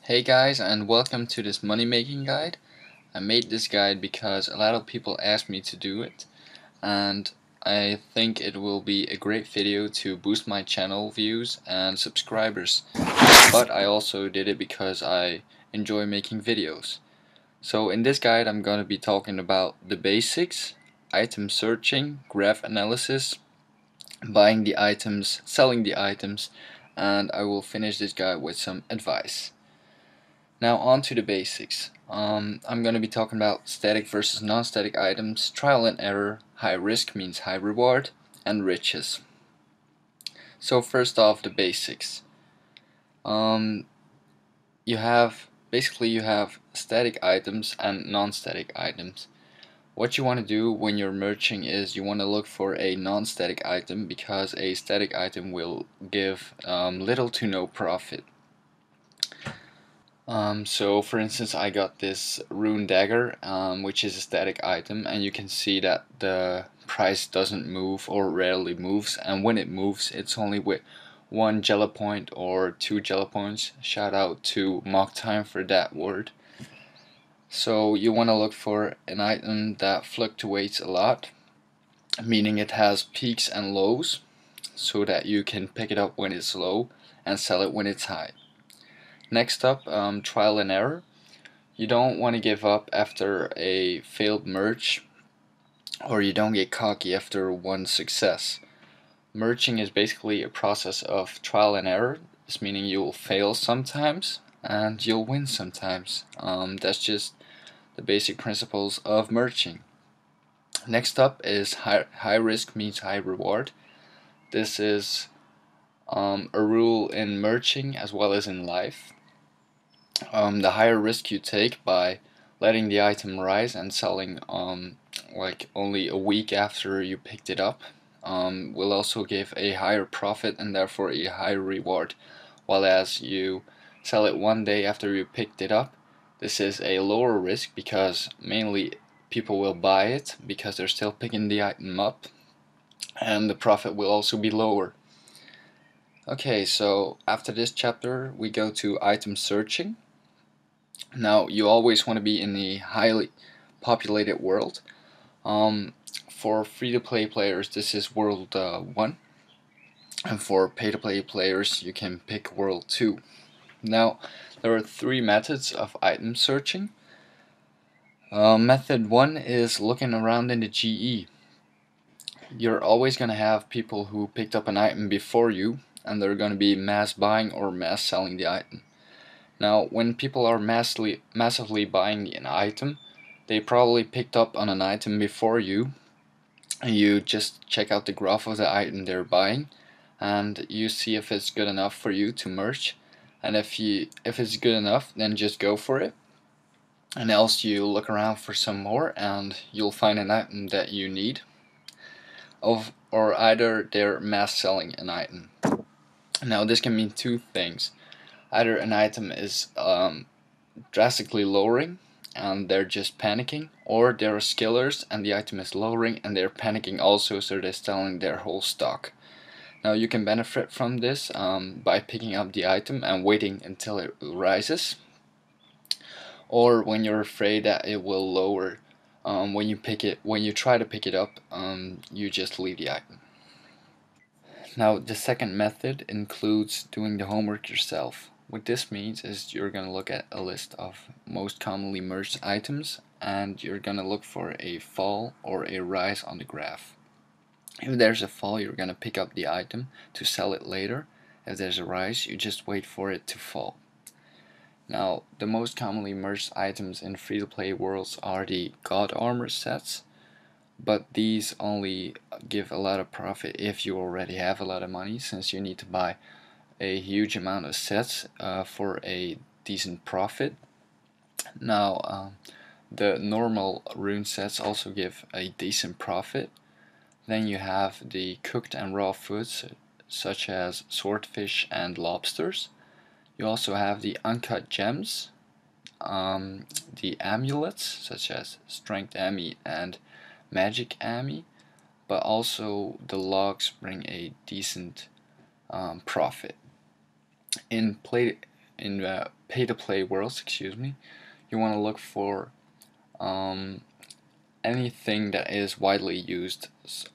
Hey guys, and welcome to this money making guide. I made this guide because a lot of people asked me to do it, and I think it will be a great video to boost my channel views and subscribers. But I also did it because I enjoy making videos. So in this guide I'm going to be talking about the basics, item searching, graph analysis, buying the items, selling the items, and I will finish this guide with some advice. Now on to the basics. I'm going to be talking about static versus non-static items, trial and error, high risk means high reward, and riches. So first off, the basics. You have static items and non-static items. What you want to do when you're merging is you want to look for a non-static item because a static item will give little to no profit. So for instance, I got this rune dagger, which is a static item, and you can see that the price doesn't move or rarely moves, and when it moves it's only with 1 jello point or 2 jello points. Shout out to Mock Time for that word. So you want to look for an item that fluctuates a lot, meaning it has peaks and lows, so that you can pick it up when it's low and sell it when it's high. Next up, trial and error. You don't want to give up after a failed merge, or you don't get cocky after one success. Merging is basically a process of trial and error. This meaning you'll fail sometimes and you'll win sometimes. That's just the basic principles of merging. Next up is high risk means high reward. This is a rule in merging as well as in life. The higher risk you take by letting the item rise and selling like only a week after you picked it up will also give a higher profit and therefore a higher reward, while as you sell it one day after you picked it up, this is a lower risk because mainly people will buy it because they're still picking the item up, and the profit will also be lower. Okay, so after this chapter we go to item searching. Now you always want to be in the highly populated world. For free-to-play players this is world 1, and for pay-to-play players you can pick world 2. Now there are 3 methods of item searching. Method 1 is looking around in the GE. You're always going to have people who picked up an item before you, and they're going to be mass buying or mass selling the item. Now, when people are massively buying an item, they probably picked up on an item before you, and you just check out the graph of the item they're buying, and you see if it's good enough for you to merge. And if it's good enough, then just go for it. And else you look around for some more, and you'll find an item that you need, or either they're mass selling an item. Now, this can mean 2 things. Either an item is drastically lowering and they're just panicking, or there are skillers and the item is lowering and they're panicking also, so they're selling their whole stock. Now you can benefit from this by picking up the item and waiting until it rises, or when you're afraid that it will lower, when you try to pick it up, you just leave the item. Now the second method includes doing the homework yourself. What this means is you're going to look at a list of most commonly merged items, and you're going to look for a fall or a rise on the graph. If there's a fall, you're going to pick up the item to sell it later. If there's a rise, you just wait for it to fall. Now, the most commonly merged items in free-to-play worlds are the God Armor sets, but these only give a lot of profit if you already have a lot of money, since you need to buy a huge amount of sets for a decent profit. Now, the normal rune sets also give a decent profit. Then you have the cooked and raw foods such as swordfish and lobsters. You also have the uncut gems, the amulets such as strength ami and magic ami, but also the logs bring a decent profit. In in pay-to-play worlds, you want to look for anything that is widely used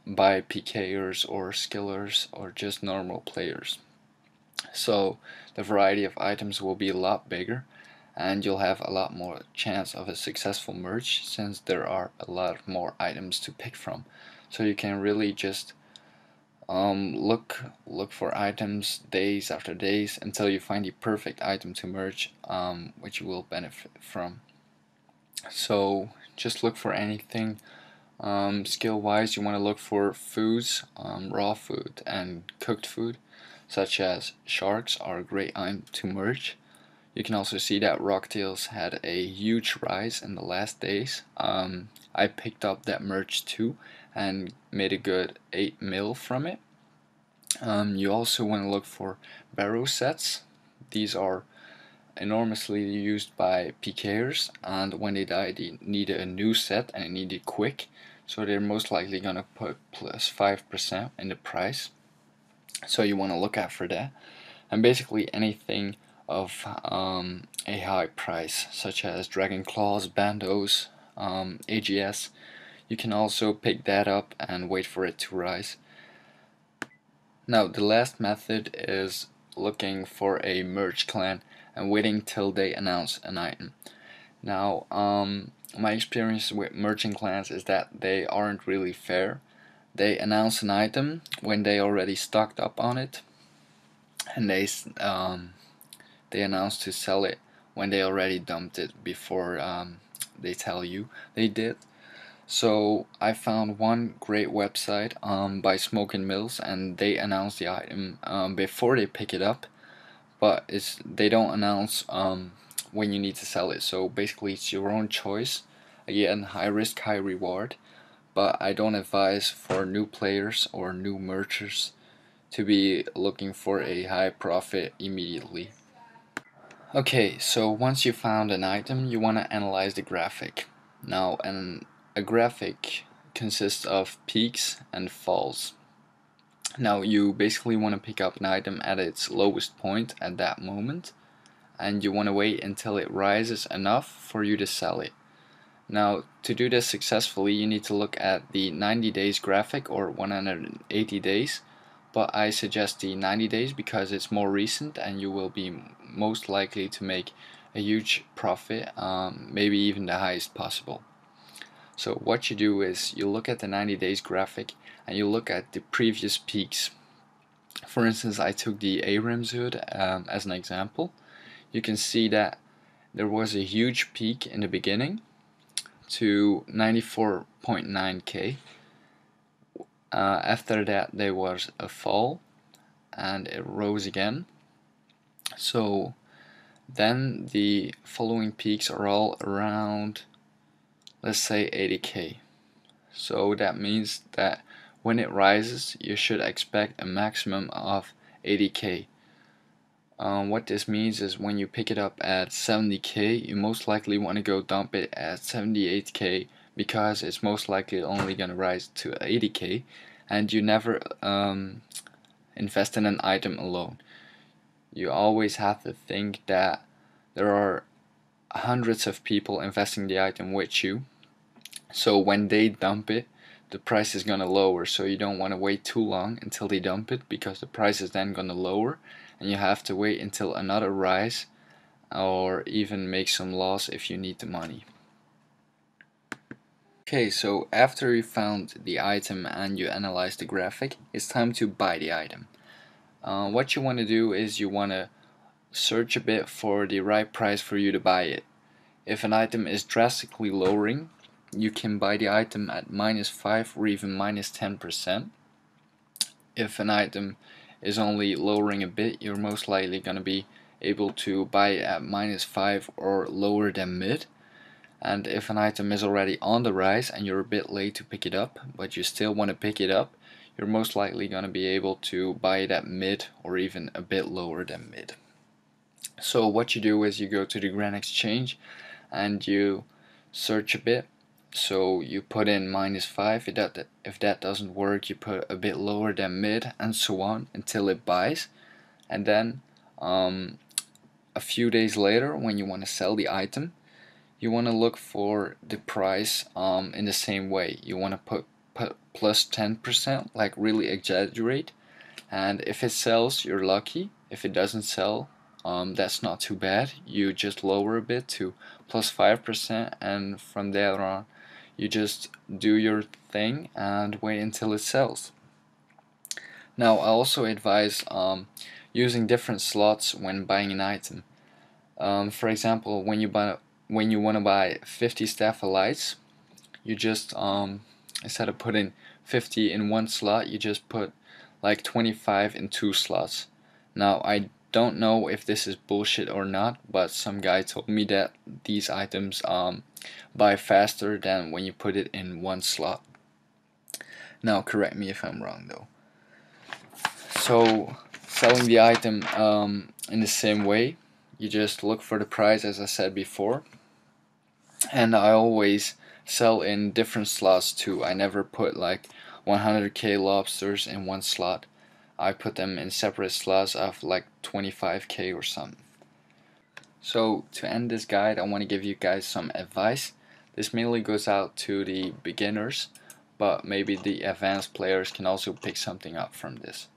by PKers or skillers or just normal players. So the variety of items will be a lot bigger, and you'll have a lot more chance of a successful merge since there are a lot more items to pick from. So you can really just look for items days after days until you find the perfect item to merge, which you will benefit from. So just look for anything. Skill wise, you want to look for foods, raw food and cooked food, such as sharks are a great item to merge. You can also see that rocktails had a huge rise in the last days. I picked up that merge too and made a good 8 mil from it. You also want to look for barrow sets. These are enormously used by PKers, and when they die they need a new set and they need it quick, so they're most likely gonna put plus 5% in the price. So you want to look out for that, and basically anything of a high price, such as dragon claws, bandos, AGS, you can also pick that up and wait for it to rise. Now the last method is looking for a merge clan and waiting till they announce an item. Now my experience with merging clans is that they aren't really fair. They announce an item when they already stocked up on it, and they announce to sell it when they already dumped it before they tell you they did. So I found one great website by Smoke and Mills, and they announce the item before they pick it up, but they don't announce when you need to sell it. So basically it's your own choice. Again, high risk, high reward, but I don't advise for new players or new merchants to be looking for a high profit immediately. Okay, so once you found an item, you want to analyze the graphic. Now, a graphic consists of peaks and falls. Now you basically want to pick up an item at its lowest point at that moment, and you want to wait until it rises enough for you to sell it. Now to do this successfully, you need to look at the 90 days graphic or 180 days, but I suggest the 90 days because it's more recent and you will be most likely to make a huge profit, maybe even the highest possible. So what you do is you look at the 90 days graphic and you look at the previous peaks. For instance, I took the ARAMS hood as an example. You can see that there was a huge peak in the beginning to 94.9k. After that there was a fall and it rose again. So then the following peaks are all around, let's say, 80k. So that means that when it rises you should expect a maximum of 80k. What this means is when you pick it up at 70k, you most likely want to go dump it at 78k because it's most likely only going to rise to 80k, and you never invest in an item alone. You always have to think that there are hundreds of people investing the item with you, so when they dump it the price is going to lower, so you don't want to wait too long until they dump it because the price is then going to lower and you have to wait until another rise or even make some loss if you need the money. Okay, so after you found the item and you analyze the graphic, it's time to buy the item. What you want to do is you want to search a bit for the right price for you to buy it. If an item is drastically lowering, you can buy the item at -5 or even -10%. If an item is only lowering a bit, you're most likely going to be able to buy it at -5 or lower than mid. And if an item is already on the rise and you're a bit late to pick it up, but you still want to pick it up, you're most likely going to be able to buy it at mid or even a bit lower than mid. So what you do is you go to the Grand Exchange and you search a bit. So you put in -5, if that doesn't work you put a bit lower than mid, and so on until it buys. And then a few days later when you want to sell the item, you want to look for the price in the same way. You want to put plus 10%, like really exaggerate, and if it sells, you're lucky. If it doesn't sell, that's not too bad. You just lower a bit to plus 5%, and from there on you just do your thing and wait until it sells. Now I also advise using different slots when buying an item. For example, when you want to buy 50 staphyllites, you just instead of putting 50 in one slot, you just put like 25 in two slots. Now I don't know if this is bullshit or not, but some guy told me that these items buy faster than when you put it in one slot. Now correct me if I'm wrong though. So selling the item in the same way, you just look for the price as I said before, and I always sell in different slots too. I never put like 100k lobsters in one slot. I put them in separate slots of like 25k or something. So to end this guide, I want to give you guys some advice. This mainly goes out to the beginners, but maybe the advanced players can also pick something up from this.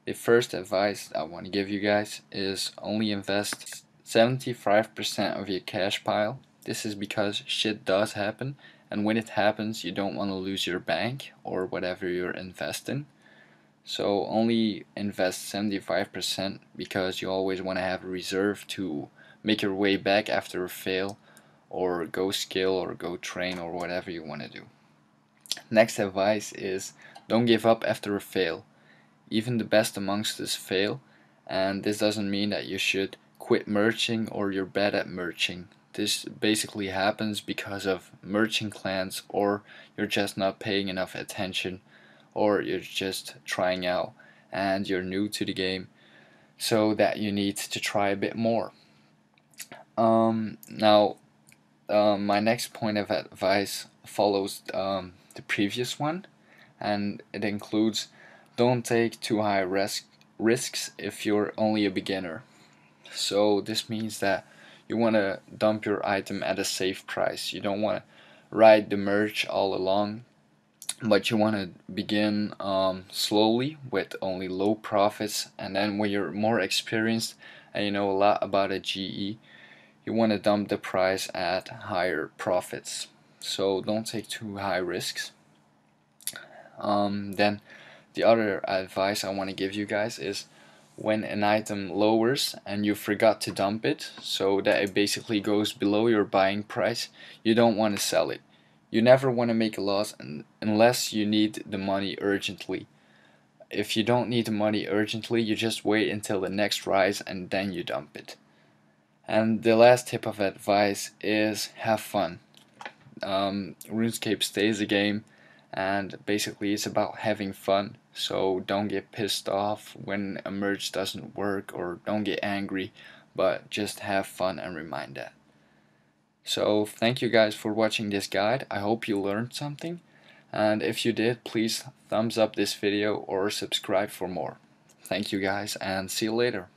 The first advice I want to give you guys is only invest 75% of your cash pile. This is because shit does happen, and when it happens you don't want to lose your bank or whatever you're investing. So only invest 75% because you always want to have a reserve to make your way back after a fail, or go skill or go train or whatever you want to do. Next advice is don't give up after a fail. Even the best amongst us fail, and this doesn't mean that you should quit merching or you're bad at merching. This basically happens because of merching clans, or you're just not paying enough attention, or you're just trying out and you're new to the game, so that you need to try a bit more. My next point of advice follows the previous one, and it includes don't take too high risks if you're only a beginner. So this means that you want to dump your item at a safe price. You don't want to ride the merge all along, but you want to begin slowly with only low profits, and then when you're more experienced and you know a lot about a GE, you want to dump the price at higher profits. So don't take too high risks. Then the other advice I want to give you guys is when an item lowers and you forgot to dump it, so that it basically goes below your buying price, you don't want to sell it. You never want to make a loss unless you need the money urgently. If you don't need the money urgently, you just wait until the next rise and then you dump it. And the last tip of advice is have fun. RuneScape stays a game, and basically it's about having fun. So don't get pissed off when a merge doesn't work, or don't get angry, but just have fun and remind that. So thank you guys for watching this guide. I hope you learned something, and if you did, please thumbs up this video or subscribe for more. Thank you guys, and see you later.